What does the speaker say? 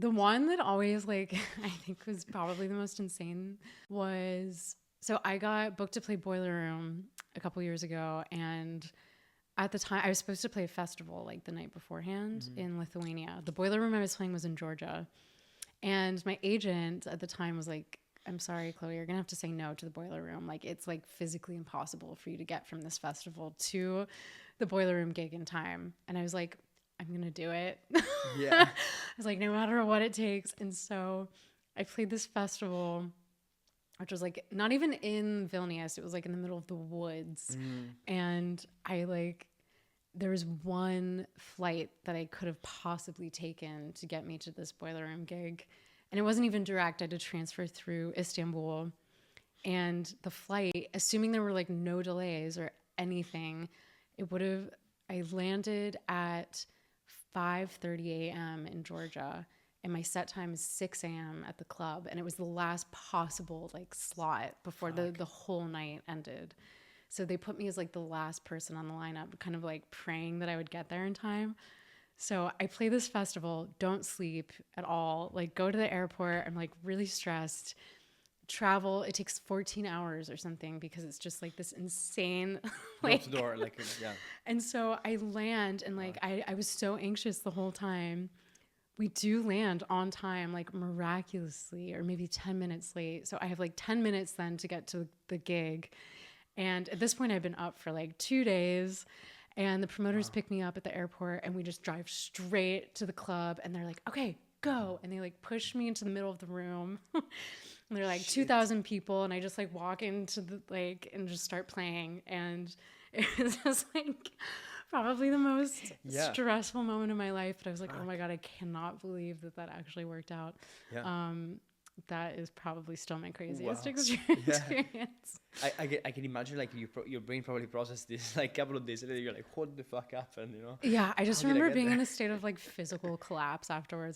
The one that always like I think was probably the most insane was, so I got booked to play Boiler Room a couple years ago, and at the time I was supposed to play a festival like the night beforehand in Lithuania. The Boiler Room I was playing was in Georgia, and my agent at the time was like, I'm sorry, Chloe, you're gonna have to say no to the Boiler Room. Like, it's like physically impossible for you to get from this festival to the Boiler Room gig in time. And I was like, I'm gonna do it. Yeah. I was like, no matter what it takes. And so I played this festival, which was like not even in Vilnius. It was like in the middle of the woods. And I like, there was one flight that I could have possibly taken to get me to this Boiler Room gig. And it wasn't even direct. I had to transfer through Istanbul. And the flight, assuming there were like no delays or anything, it would have, I landed at 5:30 a.m. in Georgia, and my set time is 6 a.m. at the club, and it was the last possible like slot before the whole night ended. So they put me as like the last person on the lineup, kind of like praying that I would get there in time. So I play this festival, don't sleep at all, like go to the airport, I'm like really stressed. Travel, it takes 14 hours or something because it's just like this insane Door to like, door, like, yeah. and so I land and like I was so anxious the whole time. We do land on time, like miraculously, or maybe 10 minutes late. So I have like 10 minutes then to get to the gig. And at this point, I've been up for like 2 days. And the promoters pick me up at the airport, and we just drive straight to the club. And they're like, okay, go. And they like push me into the middle of the room. And they're like 2,000 people. And I just like walk into the like and just start playing. And it was just like probably the most Yeah. stressful moment of my life. But I was like, oh my God, I cannot believe that that actually worked out. Yeah. That is probably still my craziest Wow. experience. I can imagine like your brain probably processed this like a couple of days later. You're like, what the fuck happened? You know? Yeah, I just How did I remember get being in there? a state of like physical collapse afterwards.